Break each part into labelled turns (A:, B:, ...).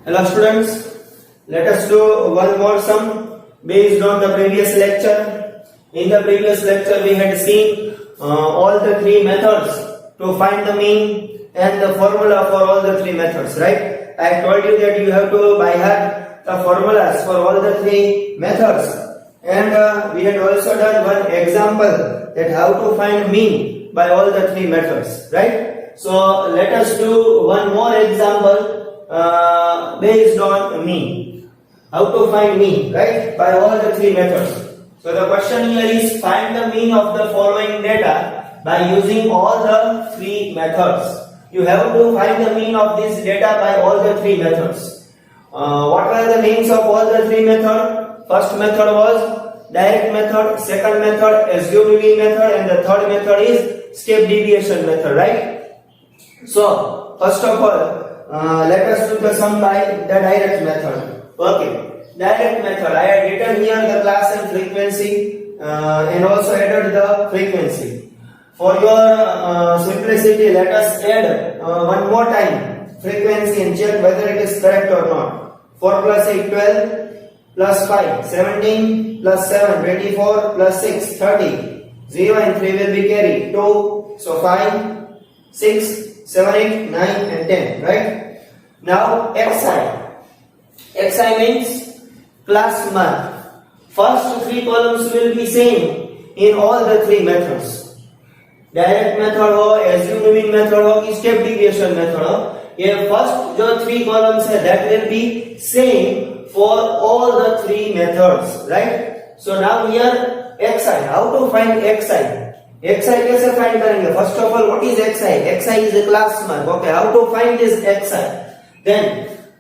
A: Hello students, let us do one more sum based on the previous lecture. In the previous lecture we had seen all the three methods to find the mean and the formula for all the three methods, right? I told you that you have to by heart the formulas for all the three methods, and we had also done one example that how to find mean by all the three methods, right? So let us do one more example based on mean. How to find mean, right? By all the three methods. So the question here is find the mean of the following data by using all the three methods. You have to find the mean of this data by all the three methods. What are the names of all the three methods? First method was direct method, second method assumed mean method, and the third method is step deviation method, right? So first of all, let us do the sum by the direct method. Okay, direct method. I had written here the class and frequency and also added the frequency. For your simplicity, let us add one more time frequency and check whether it is correct or not. 4 plus 8, 12, plus 5, 17, plus 7, 24, plus 6, 30. 0 and 3 will be carried. 2, so 5, 6, 7, 8, 9 and 10, right? Now xi means class mark. First three columns will be same in all the three methods. Direct method हो, assumed mean method हो कि step deviation method हो, ये first जो three columns है that will be same for all the three methods, right? So now here xi, how to find xi? xi कैसे find करेंगे? First of all, what is xi? xi is a class mark. Okay, how to find this xi? Then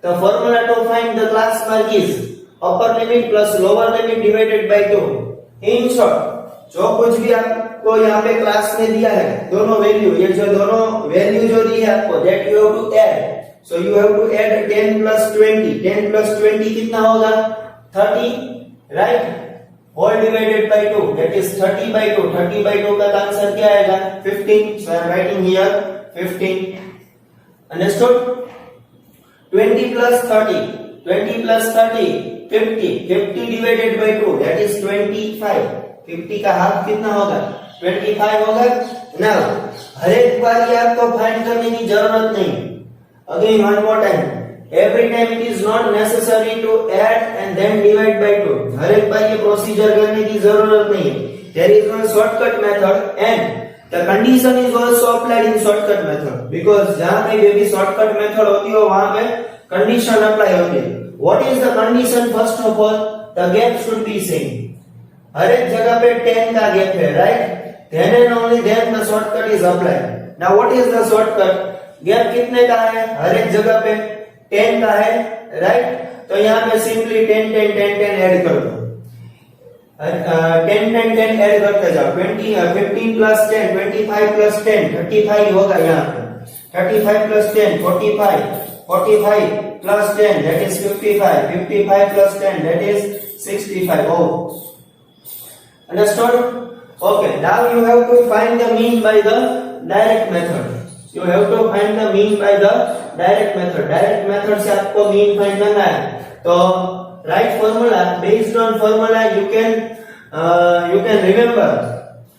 A: the formula to find the class mark is upper limit plus lower limit divided by 2. In short, जो कुछ भी आपको यहाँ पे class में दिया है, दोनों वैल्यू, ये जो दोनों वैल्यू जो दी है आपको, that you have to add. So you have to add 10 plus 20. 10 plus 20 कितना होगा? 30, right? All divided by 2, that is 30 by 2. 30 by 2 का आंसर क्या आएगा? 15. So I am writing here 15. Understood? 20 plus 30. 20 plus 30, 50. 50 divided by 2, that is 25. 50 का half कितना होगा? 25 होगा. Now, हर एक बार ये आपको फाइंड करने की जरूरत नहीं. Again, one more time. Every time it is not necessary to add and then divide by 2. हर एक बार ये प्रोसीजर करने की जरूरत नहीं है. There is one shortcut method and the condition is also applied in shortcut method because जहाँ पे भी shortcut method होती है वहाँ पे condition apply होती है. What is the condition? First of all, the gap should be same. हर एक जगह पे 10 का गैप है, right? Then and only then the shortcut is applied. Now what is the shortcut? Gap कितने का है? हर एक जगह पे 10 का है, right? तो यहाँ पे सिंपली 10 10 10 10 ऐड कर दो. 10 10 10 ऐड करते जाओ. 15 plus 10, 25 plus 10, 35 होगा यहाँ पे. 35 plus 10, 45. 45 plus 10, that is 55. 55 plus 10, that is 65. Oh. Understood? Okay, now you have to find the mean by the direct method. You have to find the mean by the direct method. Direct method से आपको mean find करना है. तो right formula, based on formula you can remember,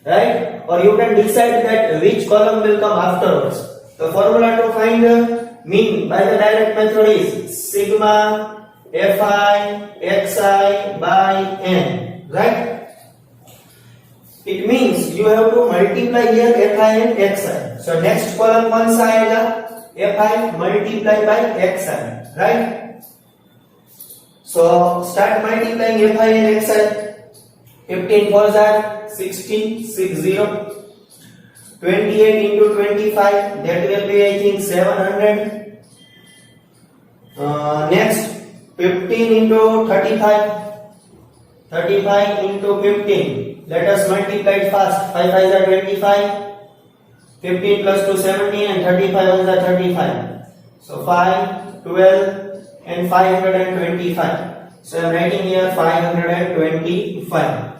A: right? Or you can decide that which column will come afterwards. The formula to find the mean by the direct method is sigma fi xi by n, right? It means you have to multiply here fi and xi. So next column कौन सा आएगा? fi multiply by xi, right? So start multiplying fi and xi. 15 4s are 16, 60. 28 into 25, that will be I think 700. Next 15 into 35. 35 into 15. Let us multiply it fast. 5 5s are 25. 15 plus 2 17 and 35 1s are 35. So 5, 12 and 525. So I am writing here 525.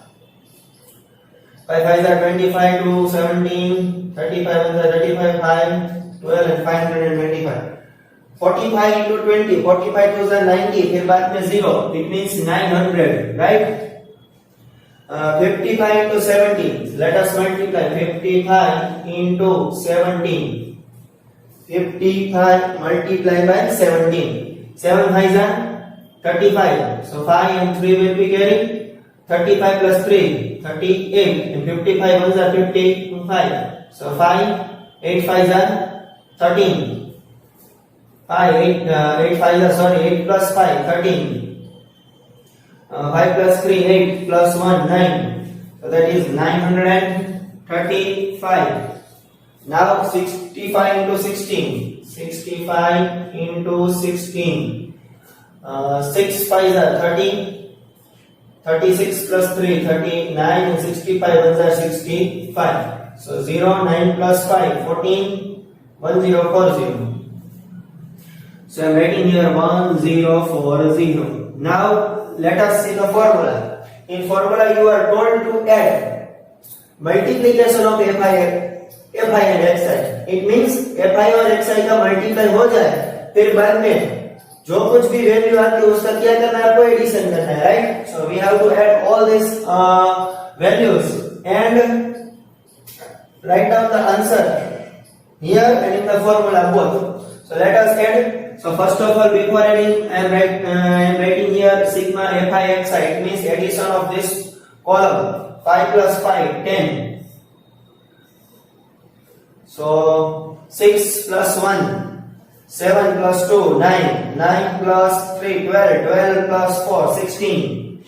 A: 5 5s are 25, 2 17, 35 1s are 35, 5, 12 and 525. 45 into 20, 45 to 90, फिर बाद में 0, it means 900, right? 55 into 17, let us multiply 55 into 17. 55 multiplied by 17. 7 5 are 35. So 5 and 3 will be carried. 35 plus 3, 38. And 55 ones are 55. So 5, 8 5 are 13. 5, 8 5 are, sorry, 8 plus 5, 13. 5 plus 3, 8 plus 1, 9. So that is 935. Now 65 into 16. 65 into 16. 6 5 are 30. 36 plus 3, 39. And 65 ones are 65. So 0, 9 plus 5, 14. 1040. So I am writing here 1040. Now let us see the formula. In formula you are told to add multiplication of fi and xi. It means fi और xi का multiply हो जाए, फिर बाद में जो कुछ भी वैल्यू आती है उसका क्या करना है, आपको एडिशन करना है, right? So we have to add all this values and write down the answer here and in the formula both. So let us add. So first of all, before adding, I am writing here sigma fi xi. It means addition of this column. 5 plus 5, 10. So 6 plus 1, 7 plus 2, 9. 9 plus 3, 12. 12 plus 4, 16.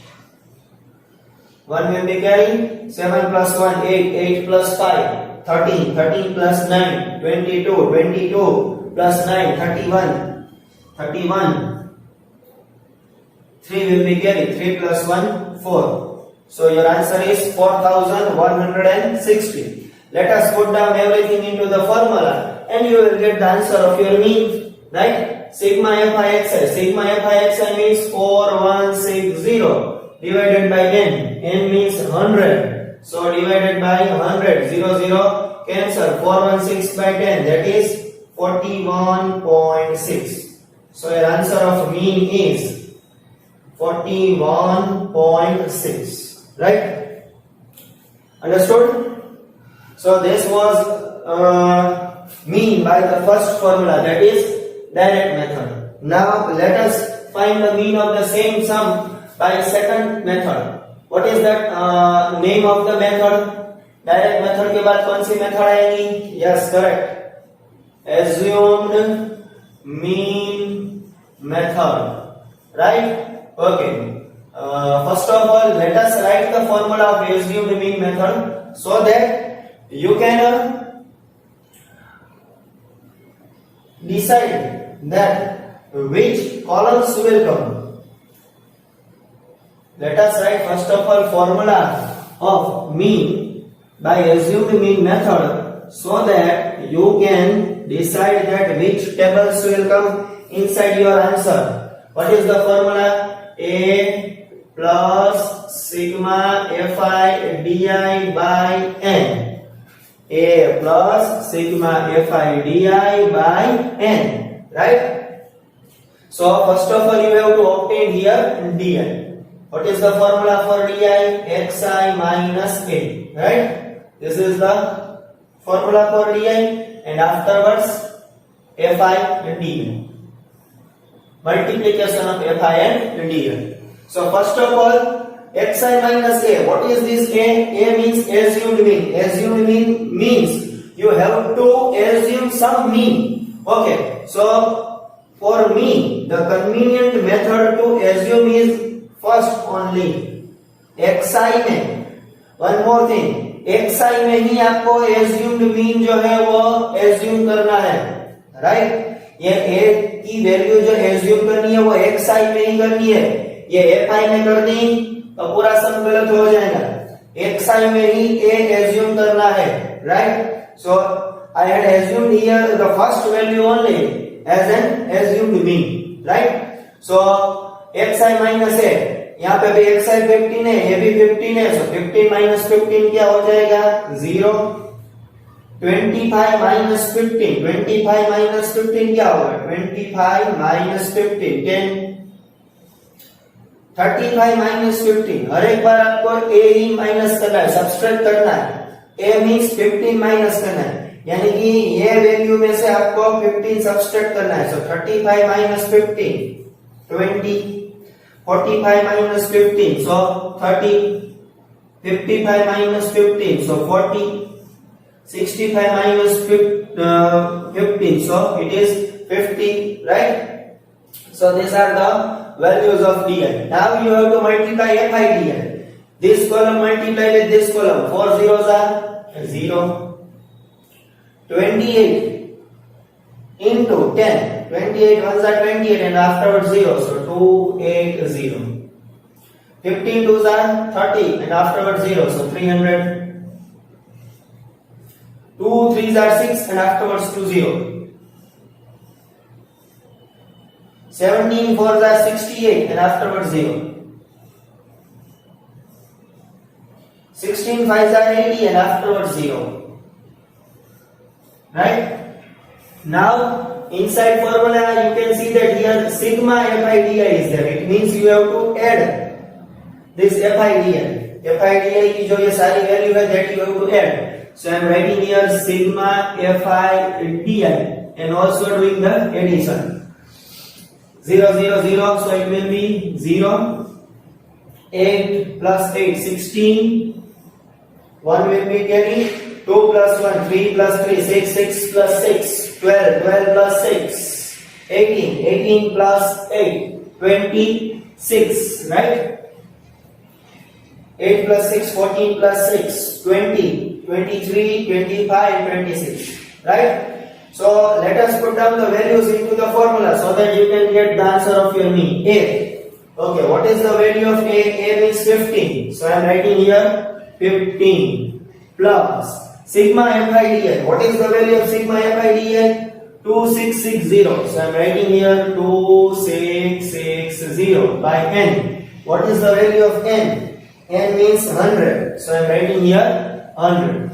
A: 1 will be carried. 7 plus 1, 8. 8 plus 5, 13. 13 plus 9, 22. 22 plus 9, 31. 31. 3 will be carried. 3 plus 1, 4. So your answer is 4160. Let us put down everything into the formula and you will get the answer of your mean, right? Sigma fi xi. Sigma fi xi means 4160 divided by n. N means 100. So divided by 100. 0 0 cancel. 416 by 10. That is 41.6. So your answer of mean is 41.6. Right? Understood? So this was mean by the first formula, that is direct method. Now let us find the mean of the same sum by second method. What is that name of the method? Direct method के बाद कौन सी method आएगी? Yes, correct. Assumed mean method. Right? Okay. First of all, let us write the formula of assumed mean method so that you can decide that which columns will come. Let us write first of all formula of mean by assumed mean method so that you can decide that which tables will come inside your answer. What is the formula? A plus sigma fi di by n. A plus sigma fi di by n. Right? So first of all you have to obtain here di. What is the formula for di? Xi minus a. Right? This is the formula for di, and afterwards fi and di. Multiplication of fi and di. So first of all, xi minus a. What is this a? A means assumed mean. Assumed mean means you have to assume some mean. Okay. So for me, the convenient method to assume is first only xi में. One more thing, xi में ही आपको assumed mean जो है वो assume करना है, right? ये a की वैल्यू जो assume करनी है वो xi में ही करनी है. ये fi में कर दी तो पूरा सम गलत हो जाएगा. xi में ही a assume करना है, right? So I had assumed here the first value only as an assumed mean, right? So xi minus a, यहाँ पे भी xi 15 है, ये भी 15 है, so 15 minus 15 क्या हो जाएगा? 0. 25 माइनस 15, 25 माइनस 15 क्या होगा? 25 माइनस 15 10, 35 माइनस 15। हर एक बार आपको a ही माइनस करना है, सब्सट्रैक्ट करना है। a मींस 15 माइनस करना है, यानी कि ये वैल्यू में से आपको 15 सब्सट्रैक्ट करना है। सो 35 minus 15 20, 45 minus 15 so 30, 55 minus 15 so 40, 65 minus 15 so it is 50, right? So these are the values of di. Now you have to multiply fi di. This column multiply with this column, 4 zeros are 0. 28 into 10, 28 ones are 28 and afterwards 0, so 280. 15 twos are 30 and afterwards 0, so 300. 2 3s are 6 and afterwards 20. 17 4s are 68 and afterwards 0. 16 5s are 80 and afterwards 0. Right? Now inside formula you can see that here sigma fi di is there. It means you have to add this fi di. Fi di की जो ये सारी value है that you have to add. So I am writing here sigma fi di and also doing the addition. 0 0 0, so it will be 0. 8 plus 8 16. 1 will be carry. 2 plus 1 3 plus 3 6 6 plus 6 12 12 plus 6 18 18 plus 8 26, right? 8 plus 6 14 plus 6 20 23 25 26, right? So let us put down the values into the formula so that you can get the answer of your mean. A, okay, what is the value of a? A means 15, so I am writing here 15 plus sigma fi di. What is the value of sigma fi di? 2660, so I am writing here 2660 by n. What is the value of n? N means 100, so I am writing here 100.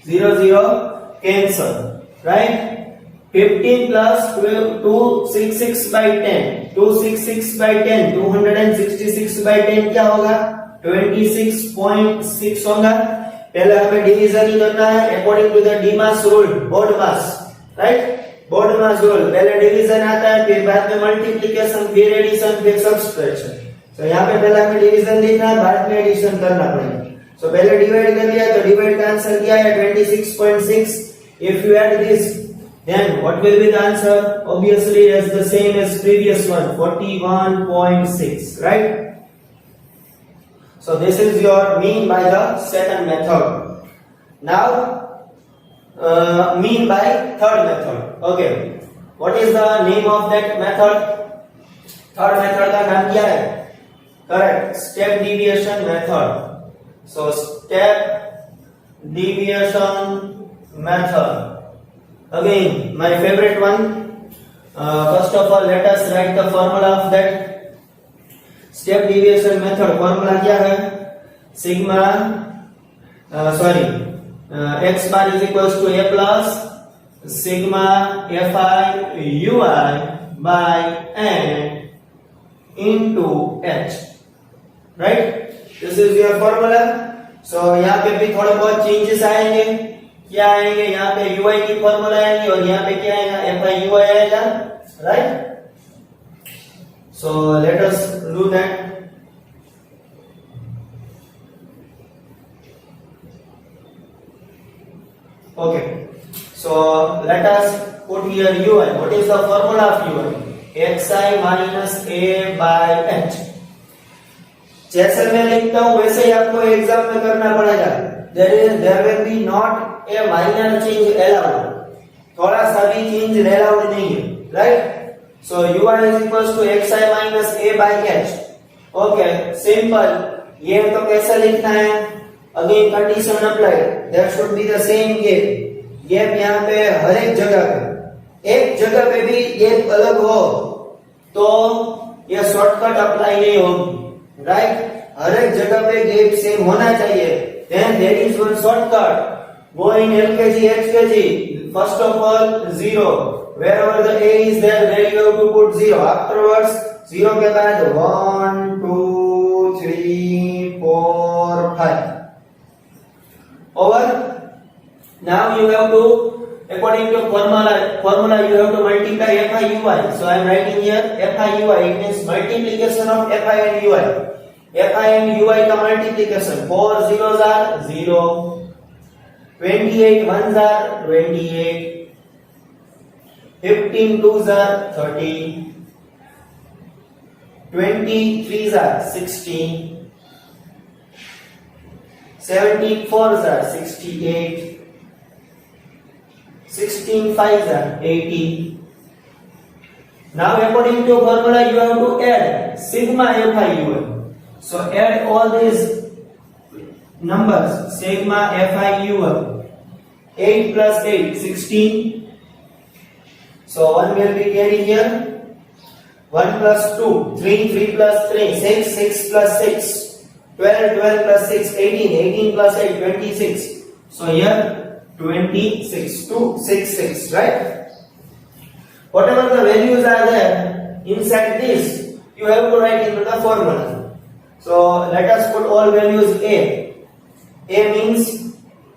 A: 0 0 cancel, right? 15 plus 12 266 by 10, 266 by 10 266 by 10 क्या होगा? 26.6 होगा। पहले हमें division ही करना है according to the DMAS rule, BODMAS, right? BODMAS rule, पहले division आता है, फिर बाद में मल्टीप्लिकेशन, फिर एडिशन, फिर सब्सट्रैक्शन। तो यहाँ पे पहले हमें डिवीजन लिखना है, बाद में एडिशन करना पड़ेगा। So पहले डिवाइड कर लिया तो डिवाइड का आंसर क्या है? 26.6. If you add this, then what will be the answer? Obviously as the same as previous one, 41.6, right? So this is your mean by the second method. Now mean by third method. Okay, what is the name of that method? Third method का नाम क्या है? Correct, step deviation method. So step deviation method, again my favorite one. First of all let us write the formula of that step deviation method. Formula क्या है? Sigma x bar is equals to a plus sigma fi ui by n into h, right? This is your formula. So यहाँ पे भी थोड़े बहुत changes आएंगे। क्या आएंगे? यहाँ पे ui की फॉर्मूला आएगी और यहाँ पे क्या आएगा? fi ui आएगा, right? So let us do that. Okay, so let us put here ui. What is the formula of ui? xi minus a by h. जैसे मैं लिखता हूं वैसे ही आपको एग्जाम में करना पड़ेगा। there will be not a minor change allowed. थोड़ा सा भी चेंज allowed नहीं है, right? So ui is equals to xi minus a by h. Okay, simple. ये तो कैसे लिखना है? Again condition applied. There should be the same gap. Gap यहाँ पे हर एक जगह पे, एक जगह पे भी gap अलग हो तो ये शॉर्टकट अप्लाई नहीं होगी, राइट? हर एक जगह पे गैप सेम होना चाहिए। Then there is one shortcut, Go in LKG, HKG. First of all, 0. Wherever the A is there, there you have to put 0. Afterwards, 0 के बाद 1, 2, 3, 4, 5. Over. Now you have to, according to formula you have to multiply Fi UI. So I am writing here Fi UI. It means multiplication of Fi and UI. Fi and UI का multiplication. 4 zeros are 0. 28 ones are 28. 15 twos are 30. 23s are 16. 74s are 68. 16 5s are 80. Now according to formula you have to add sigma Fi UI. So add all these numbers. Sigma Fi UI. 8 plus 8 16. So 1 will be carried here. 1 plus 2 3 3 plus 3 6 6 plus 6 12 12 plus 6 18 18 plus 8 26. So here 26 2 6 6, right? Whatever the values are there inside this, you have to write into the formula. So let us put all values A. A means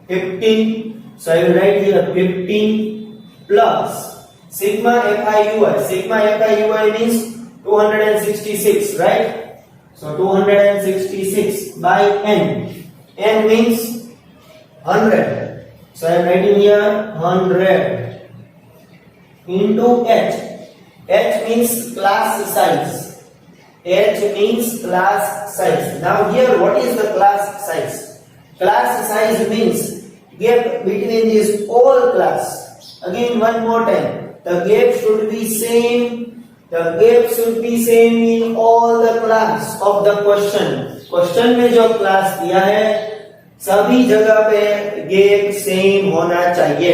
A: 15. So I will write here 15 plus sigma Fi UI. Sigma Fi UI means 266, right? So 266 by n. N means 100. So I am writing here 100 into H. H means class size. H means class size. Now here what is the class size? Class size means gap between these all class. Again one more time. The gap should be same. The gap should be same in all the class of the question. Question में जो class दिया है सभी जगह पे gap same होना चाहिए,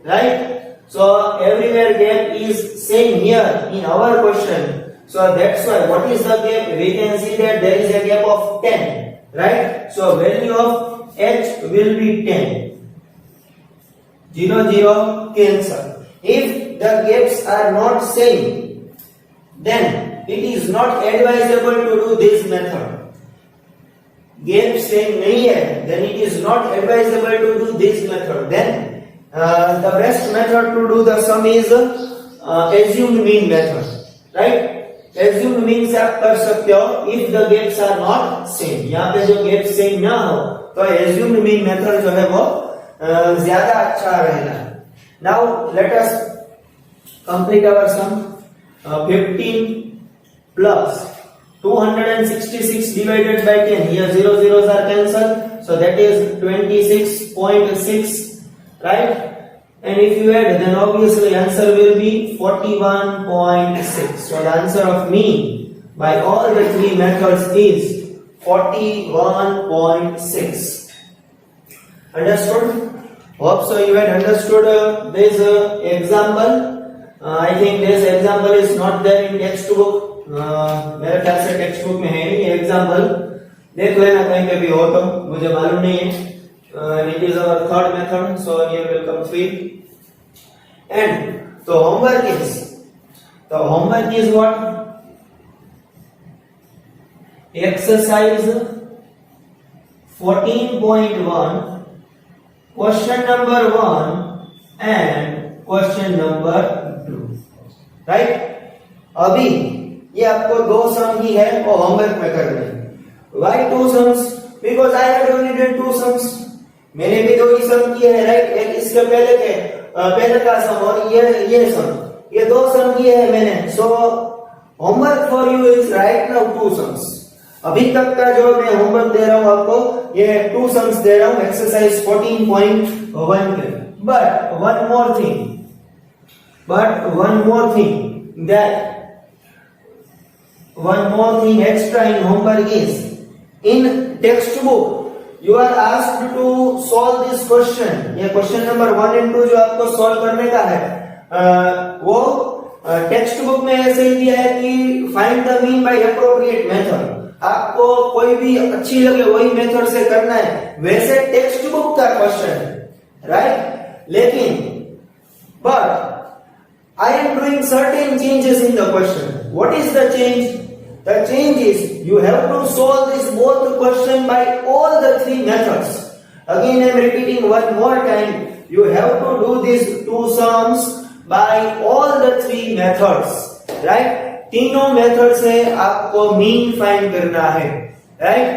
A: right? So everywhere gap is same here in our question. So that's why what is the gap? We can see that there is a gap of 10, right? So value of H will be 10. 0 0 cancel. If the gaps are not same, then it is not advisable to do this method. Gap same nahi hai, then it is not advisable to do this method. Then the best method to do the sum is assumed mean method, right? Assumed mean से आप कर सकते हो if the gaps are not same. यहाँ पे जो gaps same ना हो तो assumed mean method जो है वो ज्यादा अच्छा रहेगा. Now let us complete our sum. 15 plus 266 divided by 10. Here 0 zeros are cancelled. So that is 26.6, right? And if you add, then obviously answer will be 41.6. So the answer of mean by all the three methods is 41.6. Understood? Hope so you had understood this example. I think this example is not there in textbook. मेरे ख्याल से text book में है नहीं ये example. देख लेना कहीं पे भी हो तो, मुझे मालूम नहीं है. It is our third method, so here will come 3. And the homework is what? Exercise 14.1, question number 1 and question number 2, right? अभी ये आपको दो सम ही है और होमवर्क में करना है. Why 2 sums? Because I had only done 2 sums. मैंने भी 2 ही सम किए हैं, राइट? एक इसके पहले के पहले का सम और ये सम, ये 2 सम किए हैं मैंने. So homework for you is right now 2 sums. अभी तक का जो मैं होमवर्क दे रहा हूं आपको ये 2 sums दे रहा हूं एक्सरसाइज 14.1 के. But one more thing extra in homework is in textbook you are asked to solve this question. ये क्वेश्चन नंबर 1 and 2 जो आपको सॉल्व करने का है वो टेक्स्ट बुक में ऐसे ही दिया है कि find the mean by appropriate method. आपको कोई भी अच्छी लगे वही मेथड से करना है. वैसे टेक्स्ट बुक का question right? But I am doing certain changes in the question. What is the change? The change is you have to solve this both question by all the three methods. Again I am repeating one more time. You have to do these two sums by all the three methods, right? तीनों method से आपको mean find करना है, right?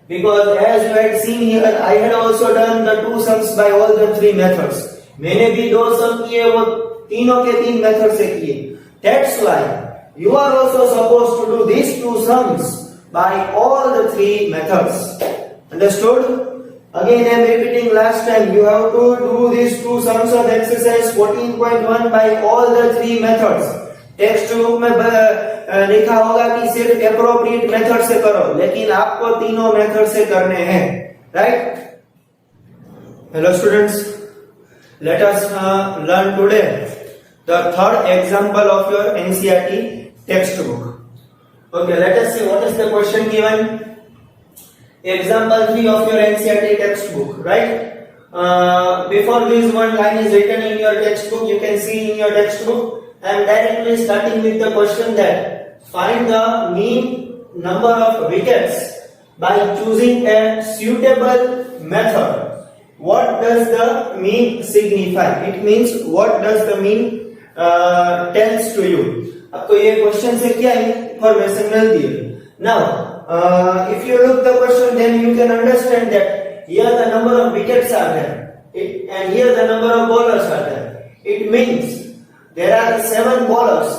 A: Because as you had seen here, I had also done the two sums by all the three methods. मैंने भी दो सम किए, वो तीनों के तीन मेथड से किए. That's why you are also supposed to do these two sums by all the three methods. Understood? Again I am repeating last time, you have to do these two sums of exercise 14.1 by all the three methods. Text book में लिखा होगा कि सिर्फ appropriate method से करो, लेकिन आपको तीनों मेथड से करने हैं, right? Hello students, let us learn today the third example of your NCERT text book. Okay, let us see what is the question given. Example 3 of your NCERT textbook, right? Before this one line is written in your textbook, you can see in your textbook. I am directly starting with the question that find the mean number of wickets by choosing a suitable method. What does the mean signify? It means what does the mean tells to you. आपको ये question से क्या information मिलती है? Now, if you look the question, then you can understand that here the number of wickets are there, and here the number of bowlers are there. It means there are 7 bowlers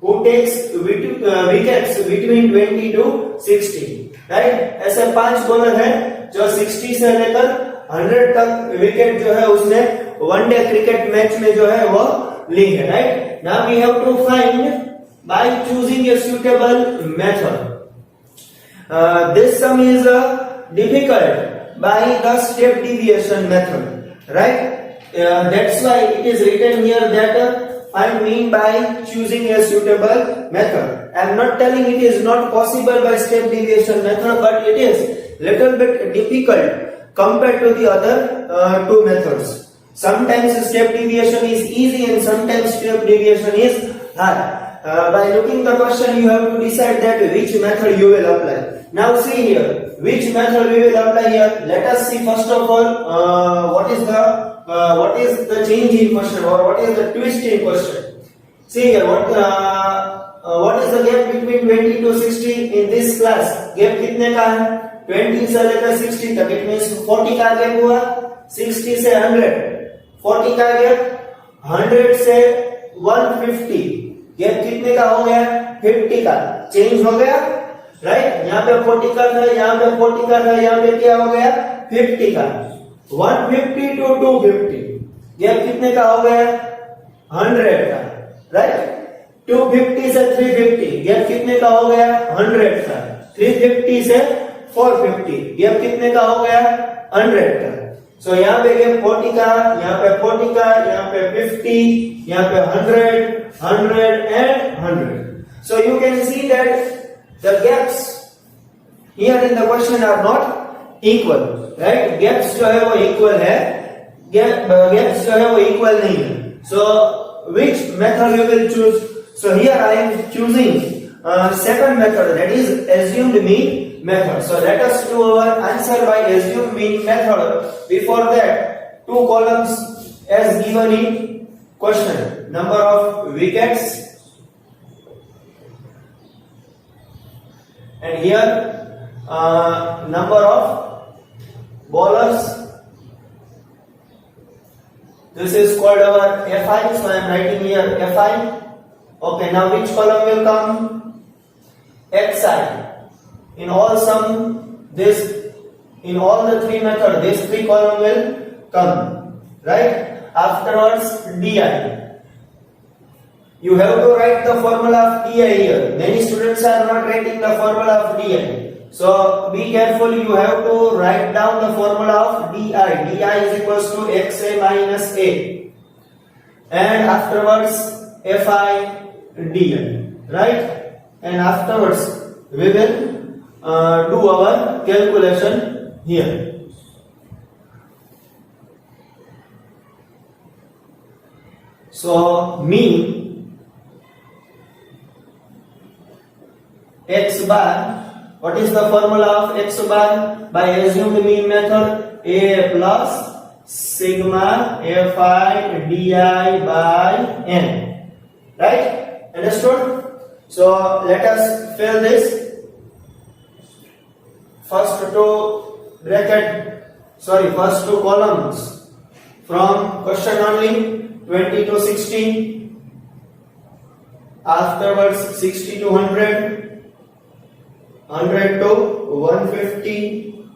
A: who takes wickets between 20 to 60, right? ऐसे 5 bowler हैं जो 60 से लेकर 100 तक wicket जो है उसने one day cricket match में जो है वो ली है, right? Now we have to find by choosing a suitable method. This sum is difficult by the step deviation method, right? That's why it is written here that find mean by choosing a suitable method. I am not telling it is not possible by step deviation method, but it is little bit difficult compared to the other two methods. Sometimes step deviation is easy and sometimes step deviation is hard. By looking the question, you have to decide that which method you will apply. Now see here, which method we will apply here. Let us see first of all what is the change in question, or what is the twist in question. See here, what is the gap between 20 to 60 in this class? Gap कितने का है? 20 से लेकर 60 तक. It means 40 का gap हुआ, 60 से 100. 40 का गैप, 100 से 150. गैप कितने का हो गया? 50 का. चेंज हो गया, राइट? यहाँ पे 40 का था, यहाँ पे 40 का था, यहाँ पे क्या हो गया? 50 का. 150 to 250. गैप कितने का हो गया? 100 का, राइट? 250 से 350. गैप कितने का हो गया? 100 का. 350 से 450. गैप कितने का हो गया? 100 का. सो यहाँ पे गैप 40 का, यहाँ पे 40 का, यहाँ पे 50, यहाँ पे 100, 100 and 100. So you can see that the gaps here in the question are not equal, right? Gaps जो है वो equal है, gaps जो है वो equal नहीं है. So which method you will choose? So here I am choosing second method, that is assumed mean method. So let us do our answer by assumed mean method. Before that, two columns as given in question: number of wickets, and here number of bowlers. This is called our Fi, so I am writing here Fi. Okay, now which column will come? Xi. In all the three methods, this three column will come, right? Afterwards, Di. You have to write the formula of Di here. Many students are not writing the formula of Di. So be careful, you have to write down the formula of Di. Di is equals to Xa minus A. And afterwards, Fi Di. Right? And afterwards, we will do our calculation here. So mean x bar, what is the formula of x bar? By assumed mean method, a plus sigma fi di by n, right? Understood? So let us fill this. First two columns from question only, 20 to 16, afterwards 60 to 100, 100 to 150,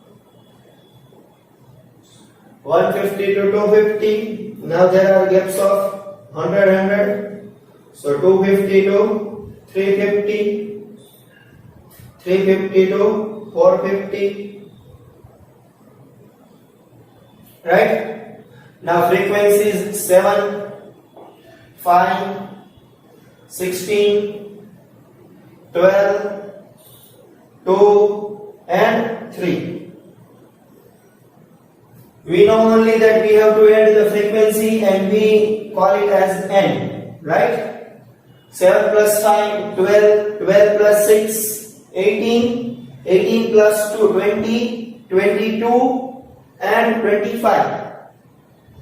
A: 150 to 250. Now there are gaps of 100, 100. So 250 to 350, 350 to 450. Right? Now frequencies 7, 5, 16, 12, 2 and 3. We know only that we have to add the frequency and we call it as n, right? 7 plus 5, 12, 12 plus 6, 18, 18 plus 2, 20, 22 and 25.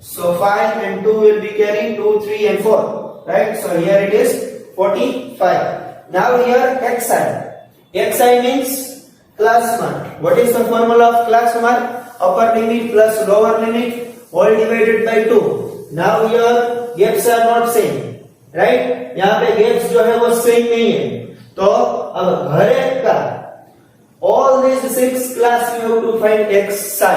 A: So 5 and 2 will be carrying 2, 3 and 4, right? So here it is 45. Now here xi. Xi means class mark. What is the formula of class mark? Upper limit plus lower limit all divided by 2. Now here gaps are not same, right? यहाँ पे gaps जो है वो same नहीं है. तो अब हर एक का all these 6 class you have to find xi,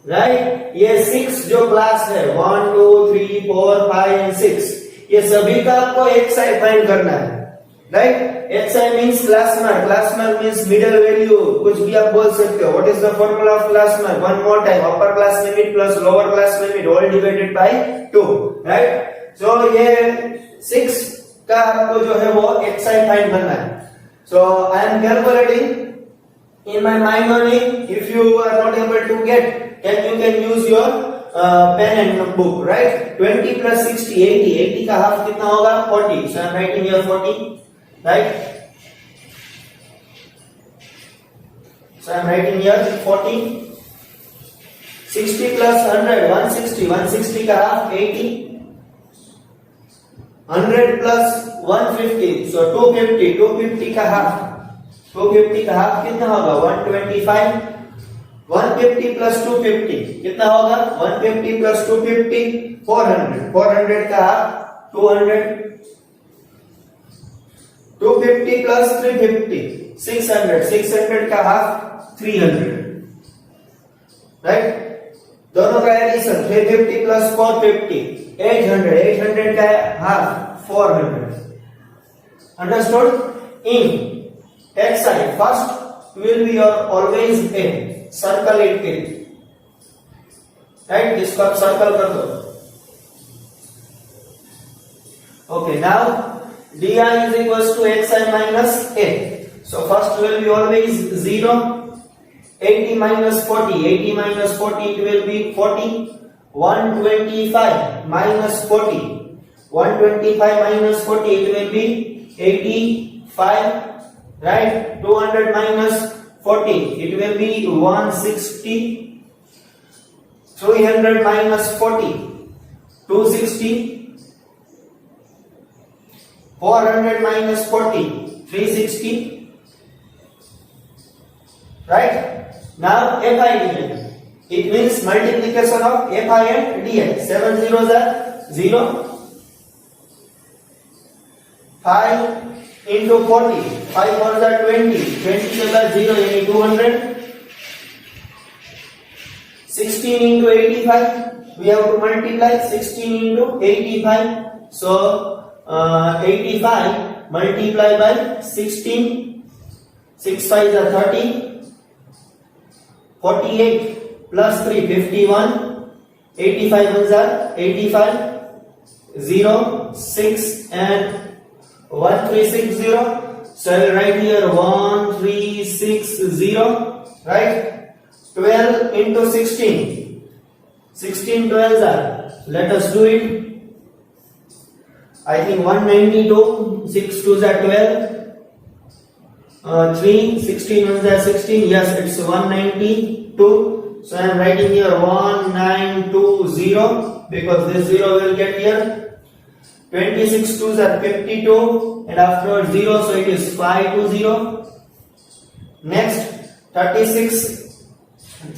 A: right? ये 6 जो class है 1, 2, 3, 4, 5 and 6, ये सभी का आपको xi find करना है, right? xi means class mark. Class mark means middle value. कुछ भी आप बोल सकते हो. What is the formula of class mark? One more time. Upper class limit plus lower class limit all divided by 2, right? So ये 6 का आपको जो है वो xi find करना है. So I am calculating in my mind only. If you are not able to get, then you can use your pen and book, right? 20 plus 60, 80. 80 का half कितना होगा? 40. So I am writing here 40, right? So I am writing here 40. 60 plus 100, 160. 160 का half 80. 100 plus 150, so 250. 250 का half. 250 का half कितना होगा? 125. 150 plus 250 कितना होगा? 150 plus 250 400. 400 का half 200. 250 plus 350 600. 600 का half 300, right? दोनों का एडिशन 350 plus 450 800. 800 का half 400. Understood? In xi, first will be your always n. Circle it in, right? इसको आप circle कर दो. Okay, now di is equals to xi minus n. So first will be always 0. 80 minus 40. 80 minus 40 it will be 40. 125 minus 40. 125 minus 40 it will be 85, right? 200 minus 40 it will be 160. 300 minus 40 260. 400 minus 40 360, right? Now fi division, it means multiplication of fi and di. 7 zeros are 0. 5 into 40, 5 ones are 20. 20 is 0, yani 200. 16 into 85, we have to multiply 16 into 85. So 85 multiply by 16. 6 5s are 30. 48 plus 3 51. 85 ones are 85. 0 6 and 1360. So I will write here 1360, right? 12 into 16. 16 12s are, let us do it. I think 192, 6 2s are 12, 3, 16 1s are 16. Yes, it's 192. So I am writing here 1920 because this 0 will get here. 26 2s are 52 and after 0, so it is 520. Next, 36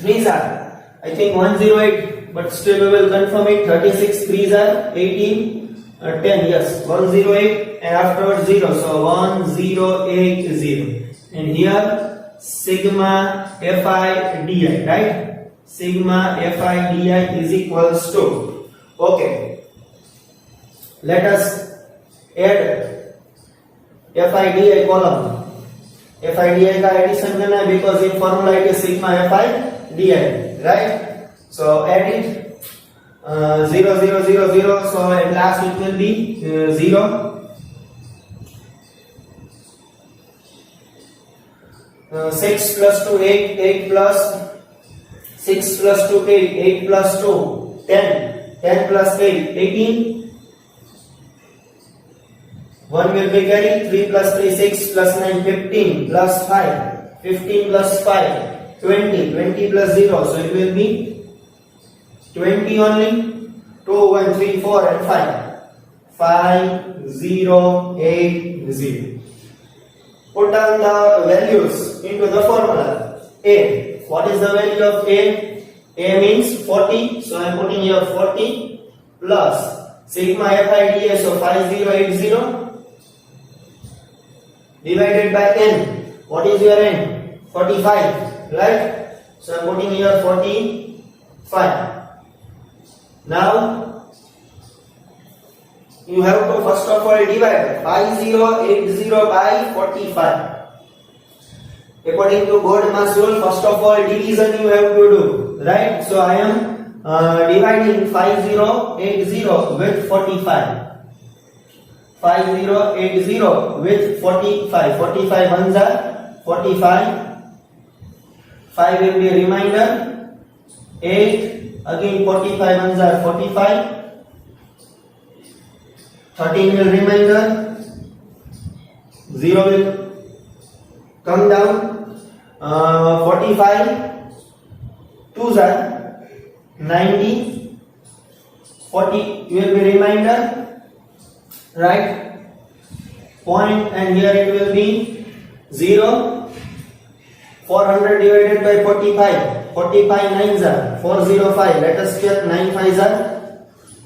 A: 3s are, I think 108, but still we will confirm it. 36 3s are 18. 10, yes, 108 and afterwards 0, so 1080. And here sigma fi di, right? Sigma fi di is equals to, okay, let us add fi di column. Fi di का addition करना है because in formula it is sigma fi di, right? So add it. 0 0 0 0, so at last it will be 0. 6 plus 2 8, 8 plus 6 plus 2 8, 8 plus 2 10, 10 plus 8 18. 1 will be carried. 3 plus 3 6 plus 9 15 plus 5 15 plus 5 20, 20 plus 0, so it will be 20 only. 2 1 3 4 and 5 5 0 8 0. Put down the values into the formula. A, what is the value of A? A means 40, so I am putting here 40 plus sigma fi di, so 5080 divided by n. What is your n? 45, right? So I am putting here 45. Now you have to first of all divide 5080 by 45. According to Godma's rule, first of all division you have to do, right? So I am dividing 5080 with 45. 5080 with 45. 45 ones are 45. 5 will be a remainder. 8. Again 45 ones are 45. 13 will remainder. 0 will come down. 45 2s are 90. 40 will be remainder, right? Point, and here it will be 0. 400 divided by 45. 45 9s are 405. Let us check. 9 5s are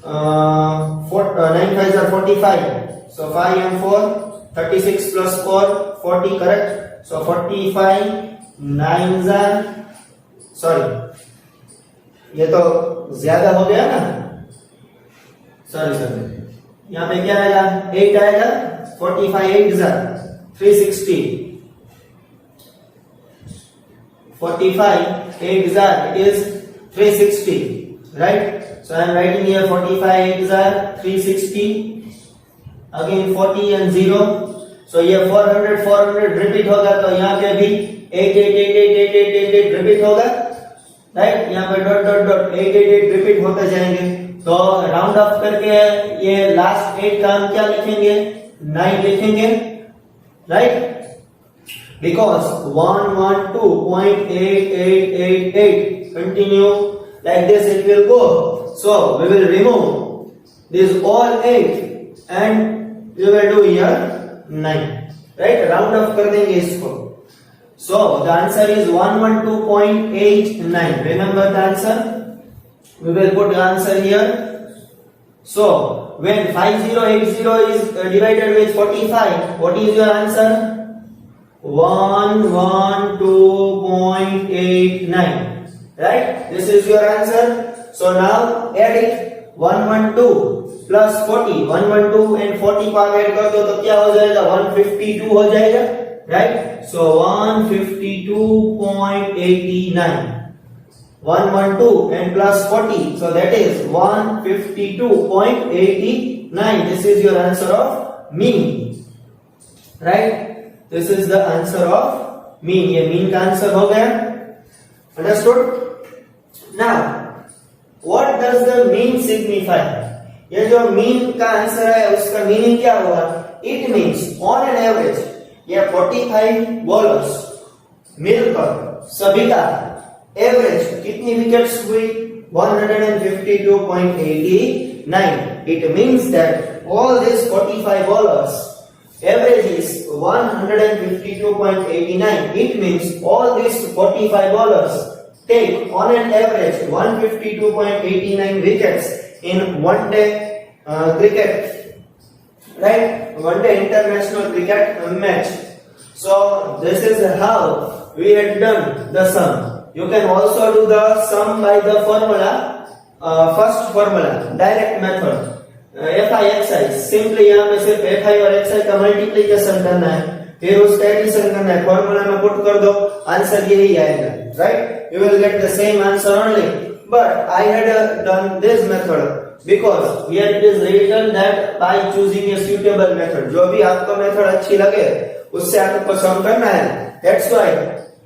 A: 9 5s are 45. So 5 and 4, 36 plus 4, 40, correct? So 45 9s are, sorry, ये तो ज्यादा हो गया ना, sorry यहाँ पे क्या आएगा? 8 आएगा. 45 8s are 360. 45 8s are, it is 360, right? So I am writing here 45 8s are 360. Again 40 and 0. So ये 400 400 रिपीट होगा, तो यहाँ पे भी 8 8 8 8 8 8 8 8 रिपीट होगा, राइट? यहाँ पे डॉट डॉट डॉट 8 8 8 रिपीट होते जाएंगे. तो राउंड ऑफ करके ये लास्ट 8 का हम क्या लिखेंगे? 9 लिखेंगे, right? Because 112.8888 continue like this it will go. So we will remove this all 8 and we will do here 9, right? Round off कर देंगे इसको. So the answer is 112.89. Remember the answer? We will put the answer here. So when 5080 is divided with 45, what is your answer? 112.89, right? This is your answer. So now add it. 112 plus 40. 112 and 40 को add कर दो तो क्या हो जाएगा? 152 हो जाएगा, right? So 152.89. 112 and plus 40, so that is 152.89. This is your answer of mean, right? This is the answer of mean. ये mean का answer हो गया. Understood? Now, what does the mean signify? ये जो मीन का आंसर है उसका meaning क्या होगा? It means on an average ये 45 बॉलर्स मिलकर सभी का एवरेज कितनी विकेट्स हुई? 152.89. It means that all these 45 bowlers average is 152.89. It means all these 45 bowlers take on an average 152.89 wickets in one day cricket, right? One day international cricket match. So this is how we had done the sum. You can also do the sum by the formula. First formula direct method, FI XI. Simply यहाँ पे सिर्फ FI और XI का multiplication करना है, फिर उसका addition करना है, फॉर्मूला में पुट कर दो, आंसर यही आएगा, right? You will get the same answer only. But I had done this method because here it is written that by choosing a suitable method. जो भी आपको मेथड अच्छी लगे उससे आपको सम करना है. That's why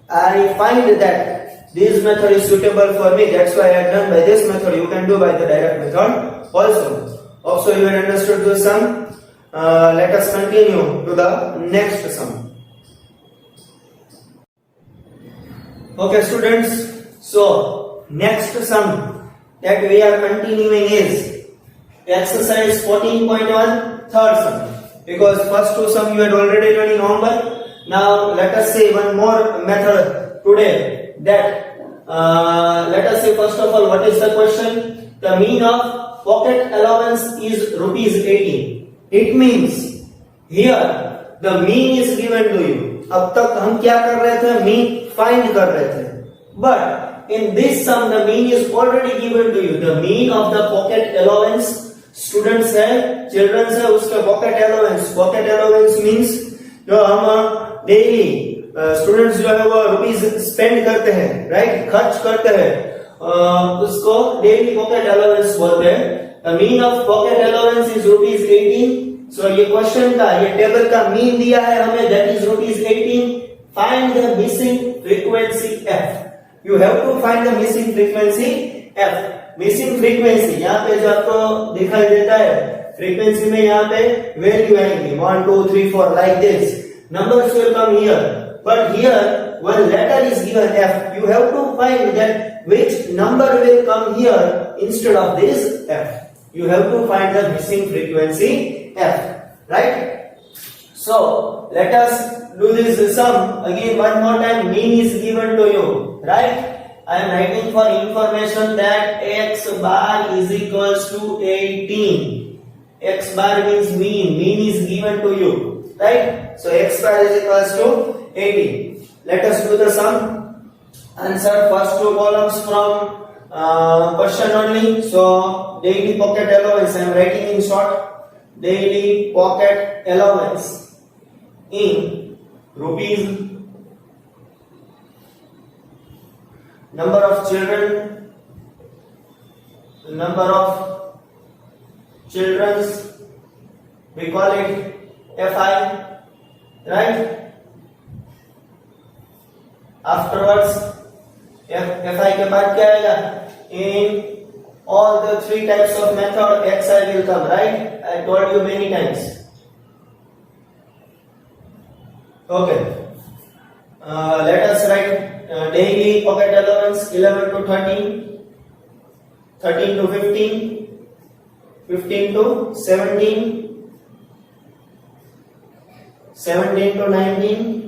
A: I find that this method is suitable for me. That's why I have done by this method. You can do by the direct method also. Also, you have understood the sum. Let us continue to the next sum. Okay, students. So, next sum that we are continuing is exercise 14.1, third sum. Because first two sum you had already done in homework. Now, let us see one more method today. That let us say first of all, what is the question? The mean of pocket allowance is rupees 18. It means here the mean is given to you. अब तक हम क्या कर रहे थे? mean find कर रहे थे. But in this sum the mean is already given to you. The mean of the pocket allowance, students है, children है, उसका pocket allowance. Pocket allowance means जो हम daily स्टूडेंट्स जो है वो रुपीज स्पेंड करते हैं, राइट? खर्च करते हैं, उसको डेली पॉकेट अलाउंस बोलते हैं. The mean of pocket allowance is rupees 18. सो ये क्वेश्चन का, ये टेबल का मीन दिया है हमें, that is rupees 18. Find the missing frequency F. You have to find the missing frequency F. Missing frequency यहाँ पे जो आपको दिखाई देता है, फ्रीक्वेंसी में यहाँ पे वैल्यू आएंगी 1 2 3 4 like this. Numbers will come here. But here one letter is given F. You have to find that which number will come here instead of this F. You have to find the missing frequency F, right? So let us do this sum again one more time. Mean is given to you, right? I am writing for information that x bar is equals to 18. X bar means mean. Mean is given to you, right? So x bar is equals to 18. Let us do the sum. Answer first two columns from question only. So daily pocket allowance I am writing in short. Daily pocket allowance in rupees. Number of children. Number of children. We call it FI, right? Afterwards FI के बाद क्या आएगा? In all the three types of method XI will come, right? I told you many times. Okay. Let us write daily pocket allowance 11 to 13, 13 to 15, 15 to 17, 17 to 19,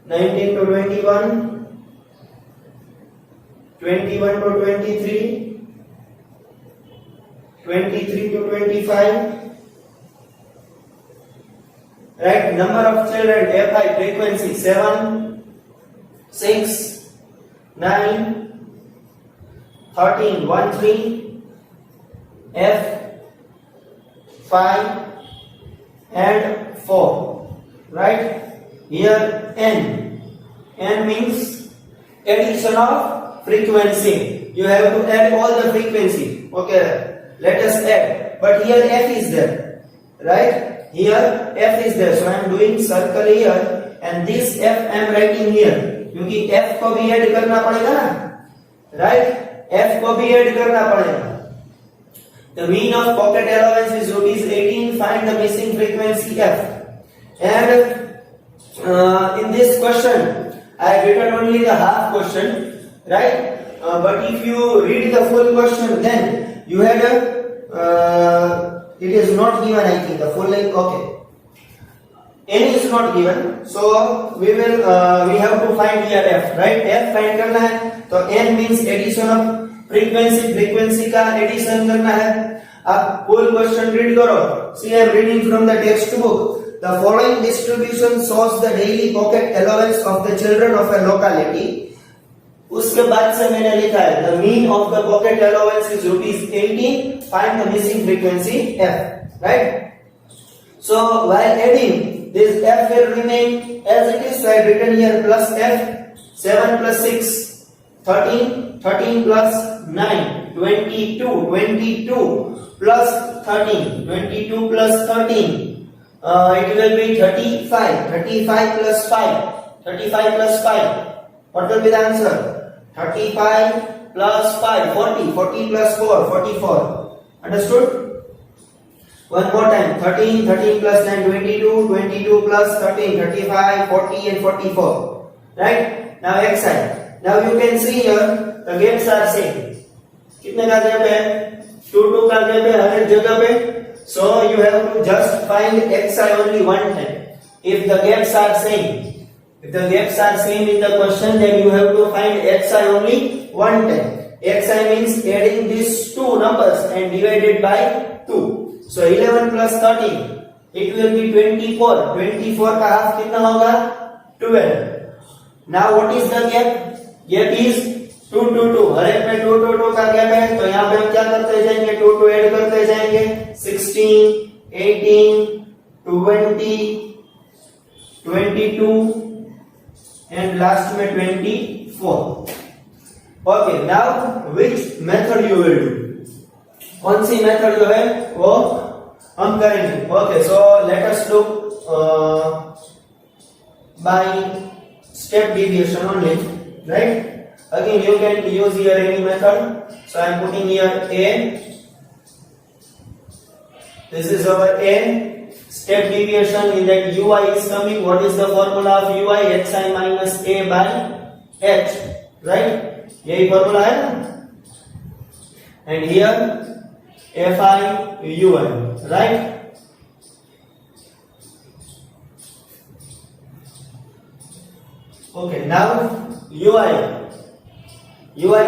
A: 19 to 21, 21 to 23, 23 to 25, right? Number of children, FI frequency 7, 6, 9, 13, 1, 3, F, 5 and 4, right? Here N. N means addition of frequency. You have to add all the frequency. Okay, let us add. But here F is there, right? Here F is there. So I am doing circle here and this F I am writing here. क्योंकि F को भी add करना पड़ेगा ना, right? F को भी add करना पड़ेगा. The mean of pocket allowance is rupees 18. Find the missing frequency f. And in this question, I have written only the half question, right? But if you read the full question, then you had it is not given. I think the full length. Okay. N is not given, so we have to find here f, right? F find करना है, तो N means addition of frequency का addition करना है. आप full question read करो. See, I am reading from the textbook. The following distribution shows the daily pocket allowance of the children of a locality. उसके बाद से मैंने लिखा है the mean of the pocket allowance is rupees 18. Find the missing frequency f, right? So while adding, this f will remain as it is. So I have written here plus f. 7 plus 6 13, 13 plus 9 22, 22 plus 13, 22 plus 13 it will be 35, 35 plus 5, 35 plus 5, what will be the answer? 35 plus 5, 40, 40 plus 4, 44. Understood? One more time. 13, 13 plus 9, 22, 22 plus 13, 35, 40 and 44. Right? Now x side. Now you can see here the gaps are same. कितने का gap है? 2 2 का gap है हर एक जगह पे. So you have to just find xi only one time. If the gaps are same, in the question, then you have to find xi only one time. Xi means adding these two numbers and divided by 2. So 11 plus 13, it will be 24. 24 का half कितना होगा? 12. Now what is the gap? Gap is 2 2 2. हर एक में 2 2 2 का gap है, तो यहाँ पे हम क्या करते जाएंगे? 2 2 ऐड करते जाएंगे. 16, 18, 20, 22 and last में 24. Okay, now which method you will do? कौन सी मेथड जो है वो हम करेंगे. Okay, so let us look by step deviation only, right? Again you can use here any method. So I am putting here a. This is our a. Step deviation in that ui is coming. What is the formula of ui? Xi minus a by h, right? यही formula है ना. And here fi ui, right? Okay, now ui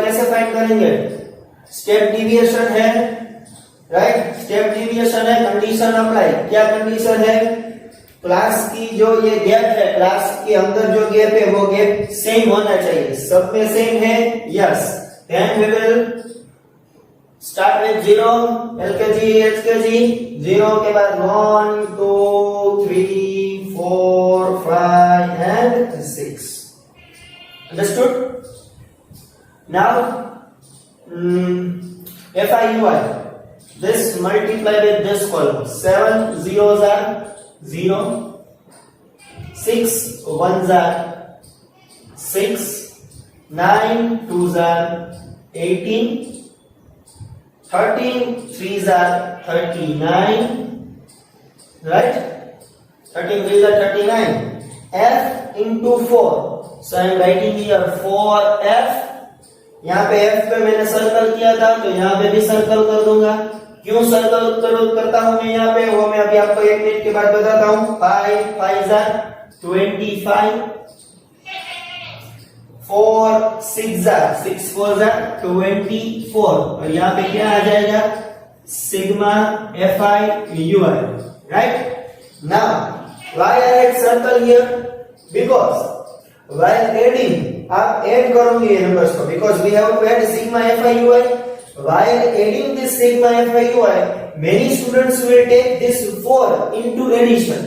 A: कैसे find करेंगे? Step deviation है, right? Step deviation है, condition apply. क्या condition है? Class की जो ये गैप है, क्लास के अंदर जो गैप है वो गैप सेम होना चाहिए. सब में सेम है, yes. Then we will start with 0, LKG, HKG. 0 के बाद 1 2 3 4 5 and 6. Understood? Now FIUI, this multiply with this column. 7 zeros are 0, 6 ones are 6, 9 twos are 18, 13 threes are 39, right? 13 threes are 39. F into 4. So I am writing here 4F. यहाँ पे F पे मैंने circle किया था, तो यहाँ पे भी सर्कल कर दूंगा. क्यों सर्कल करता हूँ मैं यहाँ पे, वो मैं अभी आपको 1 मिनट के बाद बताता हूँ. 5 5s are 25, 4 6s are 6 4s are 24. और यहाँ पे क्या आ जाएगा? Sigma FIUI, right? Now why I had circle here? Because while adding, आप ऐड करोगे ये नंबर्स को, because we have to add sigma FIUI. While adding this sigma FIUI, many students will take this 4 into addition.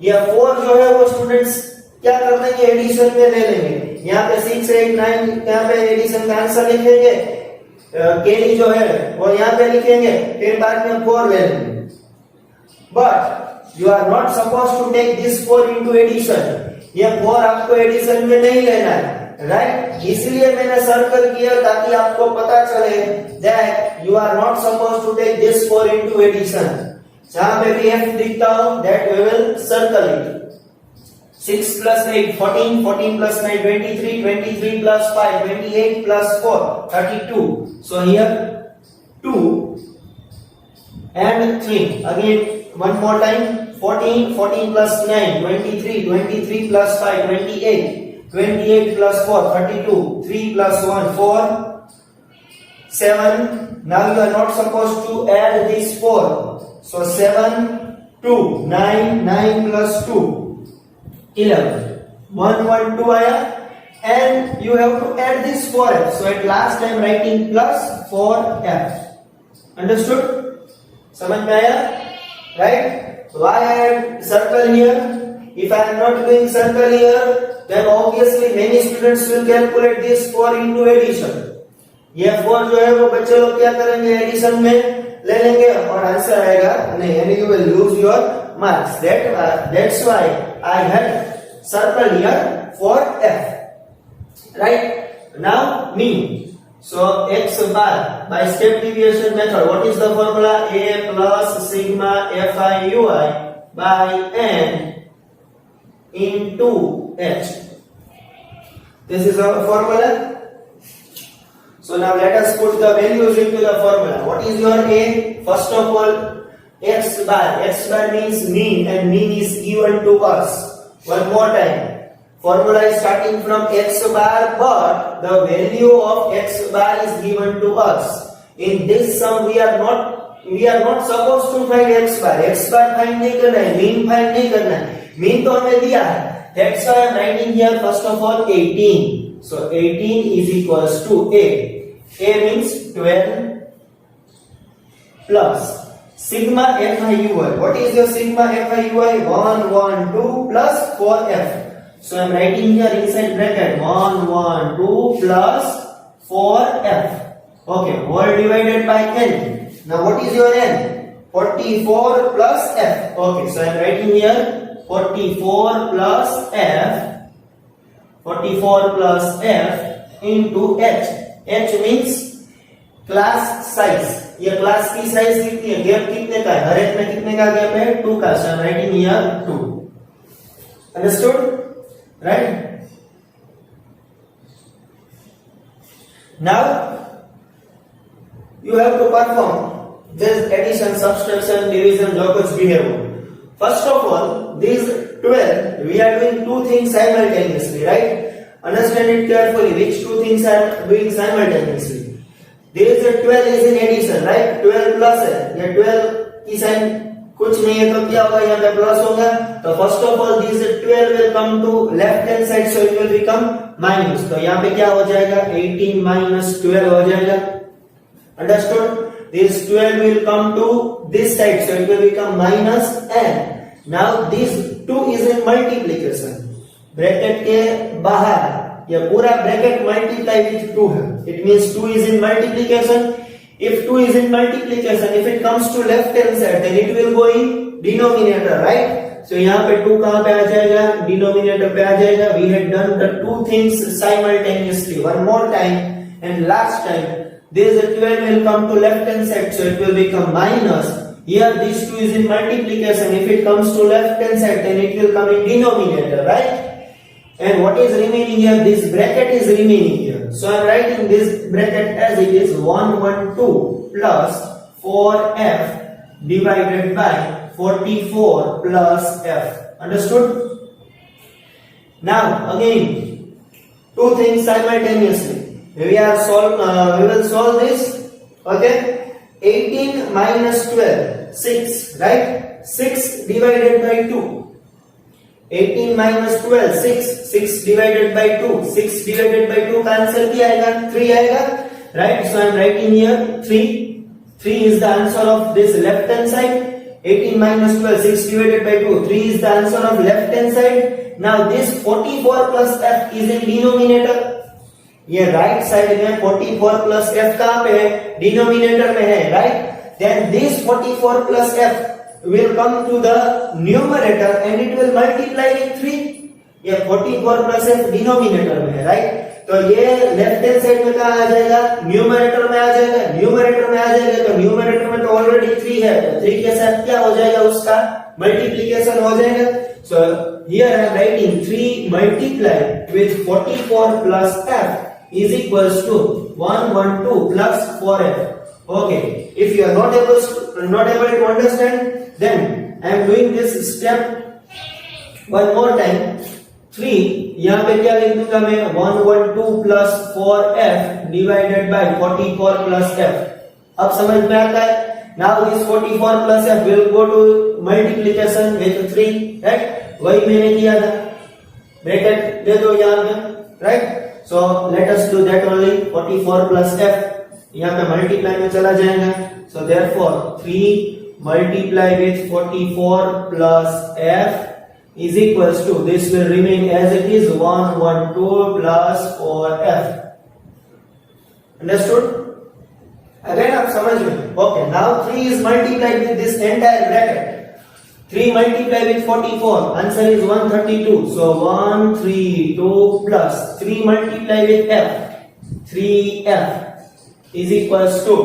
A: यह 4 जो है वो students क्या कर लेंगे? एडिशन में ले लेंगे. यहाँ पे 6 8 9 यहाँ पे एडिशन का आंसर लिखेंगे. केली जो है वो यहाँ पे लिखेंगे, फिर बाद में 4 ले लेंगे. But you are not supposed to take this 4 into addition. ये 4 आपको एडिशन में नहीं लेना है. राइट, इसलिए मैंने सर्कल किया ताकि आपको पता चले that you are not suppose to take this 4 into addition. जहां पे भी f दिखता हो that we will circle it. 6 plus 8 14, 14 plus 9 23, 23 plus 5 28 plus 4 32. So here 2 and 3. Again one more time, 14, 14 plus 9 23, 23 plus 5 28, 28 plus 4 32, 3 plus 1 4 7. Now you are not supposed to add this 4. So 7 2 9 9 plus 2 11 1 1 2 आया and you have to add this 4f. So at last I am writing plus 4f. Understood? समझ में आया? Right? Why I had circle here? If I am not doing circle here, then obviously many students will calculate this 4 into addition. ये 4 जो है वो बच्चे लोग क्या करेंगे, एडिशन में ले लेंगे और आंसर आएगा नहीं, यानी you will lose your marks. That's why I had circle here for f. Right? Now mean. So x bar by step deviation method. What is the formula? A plus sigma fi ui by n into h. This is our formula. So now let us put the values into the formula. What is your a? First of all, x bar. X bar means mean, and mean is given to us. One more time. Formula is starting from x bar, but the value of x bar is given to us. In this sum, we are not supposed to find x bar. X bar find नहीं करना है, mean find नहीं करना है. Mean तो हमें दिया है. That's why I am writing here first of all 18. So 18 is equals to a. A means 12 plus sigma fiui. What is your sigma fiui? 1 1 2 plus 4f. So I am writing here inside bracket 1 1 2 plus 4f. Okay, whole divided by n. Now what is your n? 44 plus f. Okay, so I am writing here 44 plus f. 44 plus f into h. h means class size. ये class की size कितनी है, gap कितने का है, हर एक में कितने का गैप है, 2 का. So I am writing here 2. Understood? Right? Now you have to perform this addition, subtraction, division, जो कुछ भी है वो. First of all, these 12, we are doing two things simultaneously, right? Understand it carefully. Which two things are doing simultaneously? There is a 12 is in addition, right? 12 plus है. ये 12 की sign कुछ नहीं है तो क्या होगा, यहाँ पे प्लस होगा. तो first of all this 12 will come to left hand side, so it will become minus. तो यहाँ पे क्या हो जाएगा, 18 minus 12 हो जाएगा. Understood? This 12 will come to this side, so it will become minus n. Now this 2 is in multiplication. Bracket के बाहर ये पूरा ब्रैकेट मल्टीप्लाई विद 2 है. It means 2 is in multiplication. If 2 is in multiplication, if it comes to left hand side, then it will go in denominator, right? So यहाँ पे 2 कहाँ पे आ जाएगा, denominator पे आ जाएगा. We had done the two things simultaneously. One more time and last time. This 12 will come to left hand side, so it will become minus. Here this 2 is in multiplication. If it comes to left hand side, then it will come in denominator, right? And what is remaining here? This bracket is remaining here. So I am writing this bracket as it is 112 plus 4f divided by 44 plus f. Understood? Now again, two things simultaneously. We will solve this. Okay? 18 minus 12, 6, right? 6 divided by 2. 18 minus 12, 6. 6 divided by 2. 6 divided by 2 का answer क्या आएगा? 3 आएगा. Right? So I am writing here 3. 3 is the answer of this left hand side. 18 minus 12, 6 divided by 2. 3 is the answer of left hand side. Now this 44 plus f is in denominator. ये right side में 44 plus f कहाँ पे है? Denominator में है, right? Then this 44 plus f will come to the numerator and it will multiply with 3. ये 44 plus f denominator में है, राइट? तो ये लेफ्ट हैंड साइड में कहा आ जाएगा, न्यूमरेटर में आ जाएगा। न्यूमरेटर में आ जाएगा तो न्यूमरेटर में तो ऑलरेडी 3 है, तो 3 के साथ क्या हो जाएगा, उसका मल्टीप्लिकेशन हो जाएगा। So here I am writing 3 multiply with 44 plus f is equals to 112 plus 4f. Okay, if you are not able to understand, then I am doing this step one more time. 3 यहाँ पे क्या लिख दूंगा मैं, 112 plus 4f divided by 44 plus f. अब समझ में आता है? Now this 44 plus f will go to multiplication with 3, right? वही मैंने किया था, ब्रैकेट दे दो यहाँ पे, right? So let us do that only. 44 plus f यहाँ पे मल्टीप्लाई में चला जाएगा, so therefore 3 multiply with 44 plus f is equals to, this will remain as it is, 112 plus 4f. Understood? Again आप समझ में? Okay, now 3 is multiplied with this entire bracket. 3 multiplied with 44, answer is 132. So 132 plus 3 multiplied with f, 3f is equals to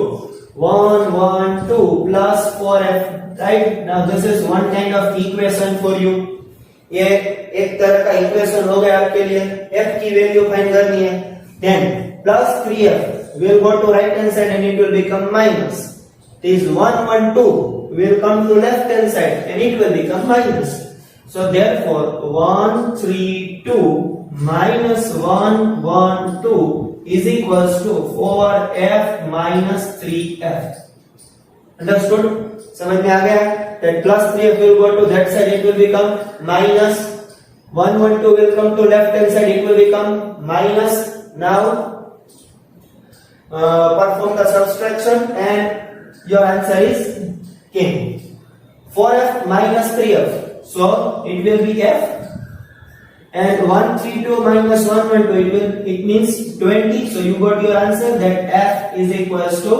A: 112 plus 4f. Right? Now this is one kind of equation for you. ये एक तरह का equation हो गया आपके लिए, f की value find करनी है। Then plus 3f will go to right hand side and it will become minus. This 112 will come to left hand side and it will become minus. So therefore 132 minus 112 is equals to 4f minus 3f. Understood? समझ में आ गया? That plus 3f will go to that side, it will become minus. 112 will come to left hand side, it will become minus. Now perform the subtraction and your answer is came. 4f minus 3f, so it will be f, and 132 minus 112 it means 20. So you got your answer that f is equals to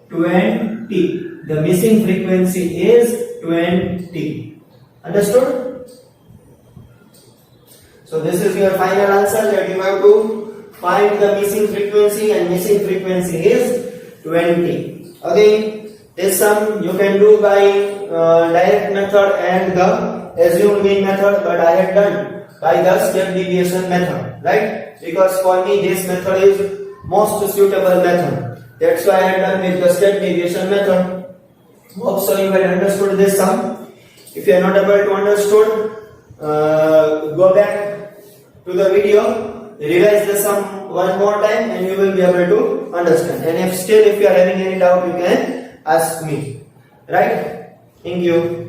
A: 20. The missing frequency is 20. Understood? So this is your final answer, that you have to find the missing frequency, and missing frequency is 20. Okay, this sum you can do by direct method and the assumed mean method, but I had done by the step deviation method, right? Because for me this method is most suitable method. That's why I had done with the step deviation method. Hope so you had understood this sum. If you are not able to understood, go back to the video, revise the sum one more time, and you will be able to understand. And if you are having any doubt, you can ask me. Right? Thank you.